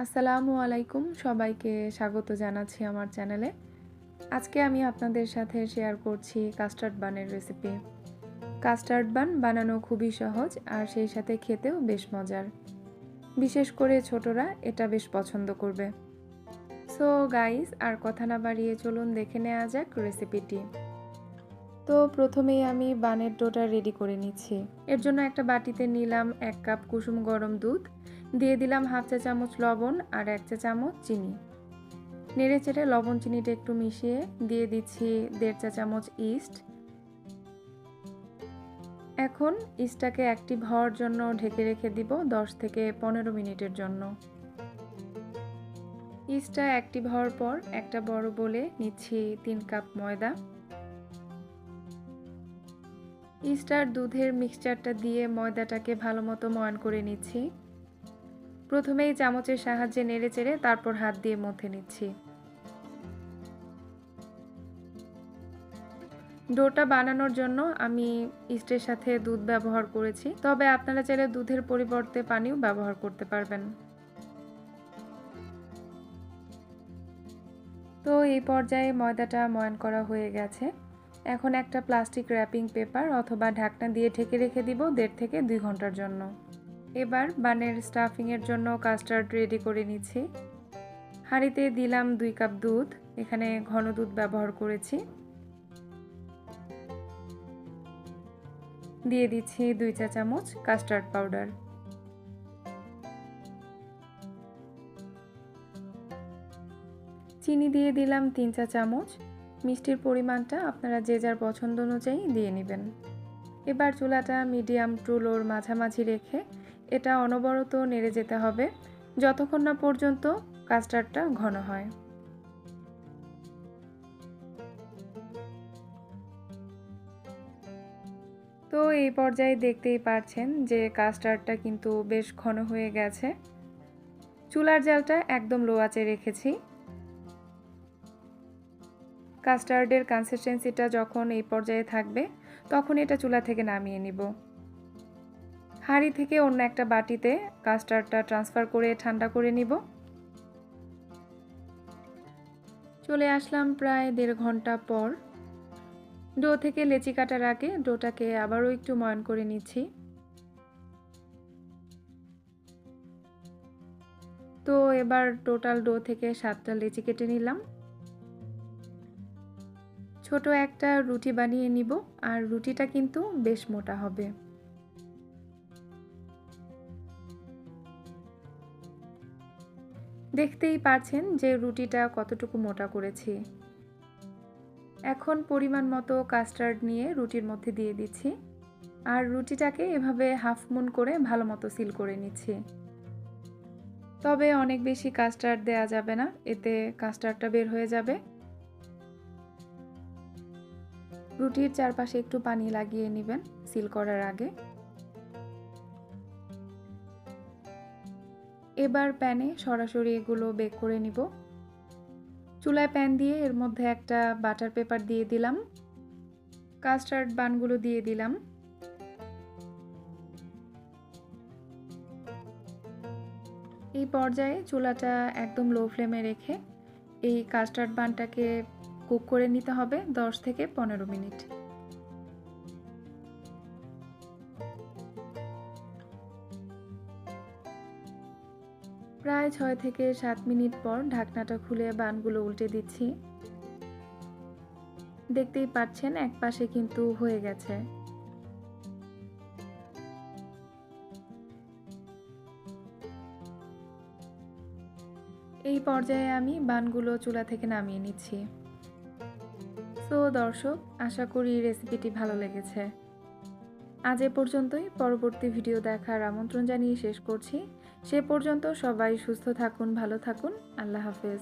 আসসালামু আলাইকুম, সবাইকে স্বাগত জানাচ্ছি আমার চ্যানেলে। আজকে আমি আপনাদের সাথে শেয়ার করছি কাস্টার্ড বানের রেসিপি। কাস্টার্ড বান বানানো খুবই সহজ আর সেই সাথে খেতেও বেশ মজার। বিশেষ করে ছোটরা এটা বেশ পছন্দ করবে। সো গাইস, আর কথা না বাড়িয়ে চলুন দেখে নেওয়া যাক রেসিপিটি। তো প্রথমেই আমি বানের ডোটা রেডি করে নিচ্ছি। এর জন্য একটা বাটিতে নিলাম 1 কাপ কুসুম গরম দুধ, দিয়ে দিলাম হাফ চা চামচ লবণ আর 1 চা চামচ চিনি। নেড়ে চেড়ে লবণ চিনিটা একটু মিশিয়ে দিয়ে দিচ্ছি 1.5 চা চামচ ইস্ট। এখন ইস্টটাকে অ্যাক্টিভ হওয়ার জন্য ঢেকে রেখে দিব 10 থেকে 15 মিনিটের জন্য। ইস্টটা অ্যাক্টিভ হওয়ার পর একটা বড় বোলে নিচ্ছি 3 কাপ ময়দা। ইস্ট আর দুধের মিক্সচারটা দিয়ে ময়দাটাকে ভালোমতো ময়ান করে নিচ্ছি। প্রথমেই চামচের সাহায্যে নেড়ে চেড়ে তারপর হাত দিয়ে মথে নিচ্ছি। ডোটা বানানোর জন্য আমি ইস্টের সাথে দুধ ব্যবহার করেছি, তবে আপনারা চাইলে দুধের পরিবর্তে পানিও ব্যবহার করতে পারবেন। তো এই পর্যায়ে ময়দাটা ময়ান করা হয়ে গেছে। এখন একটা প্লাস্টিক র্যাপিং পেপার অথবা ঢাকনা দিয়ে ঢেকে রেখে দিব 1.5 থেকে 2 ঘন্টার জন্য। এবার বানের স্টাফিংয়ের জন্য কাস্টার্ড রেডি করে নিচ্ছি। হাঁড়িতে দিলাম 2 কাপ দুধ, এখানে ঘন দুধ ব্যবহার করেছি। দিয়ে দিচ্ছি 2 চা চামচ কাস্টার্ড পাউডার। চিনি দিয়ে দিলাম 3 চা চামচ। মিষ্টির পরিমাণটা আপনারা যে যার পছন্দ অনুযায়ী দিয়ে নেবেন। এবার চুলাটা মিডিয়াম টু লোর মাঝামাঝি রেখে এটা অনবরত নেড়ে যেতে হবে যতক্ষণ না পর্যন্ত কাস্টার্ডটা ঘন হয়। তো এই পর্যায়ে দেখতেই পারছেন যে কাস্টার্ডটা কিন্তু বেশ ঘন হয়ে গেছে। চুলার জালটা একদম লো আঁচে রেখেছি। কাস্টার্ডের কনসিস্টেন্সিটা যখন এই পর্যায়ে থাকবে তখন এটা চুলা থেকে নামিয়ে নিব। হাঁড়ি থেকে অন্য একটা বাটিতে কাস্টার্ডটা ট্রান্সফার করে ঠান্ডা করে নিব। চলে আসলাম প্রায় 1.5 ঘন্টা পর। ডো থেকে লেচি কাটার আগে ডোটাকে আবারও একটু ময়ান করে নিচ্ছি। তো এবার টোটাল ডো থেকে 7টা লেচি কেটে নিলাম। ছোট একটা রুটি বানিয়ে নিব, আর রুটিটা কিন্তু বেশ মোটা হবে। দেখতেই পাচ্ছেন যে রুটিটা কতটুকু মোটা করেছি। এখন পরিমাণ মতো কাস্টার্ড নিয়ে রুটির মধ্যে দিয়ে দিচ্ছি, আর রুটিটাকে এভাবে হাফ মুন করে ভালো মতো সিল করে নিচ্ছি। তবে অনেক বেশি কাস্টার্ড দেয়া যাবে না, এতে কাস্টার্ডটা বের হয়ে যাবে। রুটির চারপাশে একটু পানি লাগিয়ে নেবেন সিল করার আগে। এবার প্যানে সরাসরি এগুলো বেক করে নিব। চুলায় প্যান দিয়ে এর মধ্যে একটা বাটার পেপার দিয়ে দিলাম। কাস্টার্ড বানগুলো দিয়ে দিলাম। এই পর্যায়ে চুলাটা একদম লো ফ্লেমে রেখে এই কাস্টার্ড বানটাকে কুক করে নিতে হবে 10 থেকে 15 মিনিট। প্রায় 6 থেকে 7 মিনিট পর ঢাকনাটা খুলে বানগুলো উল্টে দিচ্ছি। দেখতেই পাচ্ছেন এক পাশে কিন্তু হয়ে গেছে। এই পর্যায়ে আমি বানগুলো চুলা থেকে নামিয়ে নিচ্ছি। সো দর্শক, আশা করি রেসিপিটি ভালো লেগেছে। আজ এ পর্যন্তই। পরবর্তী ভিডিও দেখার আমন্ত্রণ জানিয়ে শেষ করছি। সে পর্যন্ত সবাই সুস্থ থাকুন, ভালো থাকুন। আল্লাহ হাফেজ।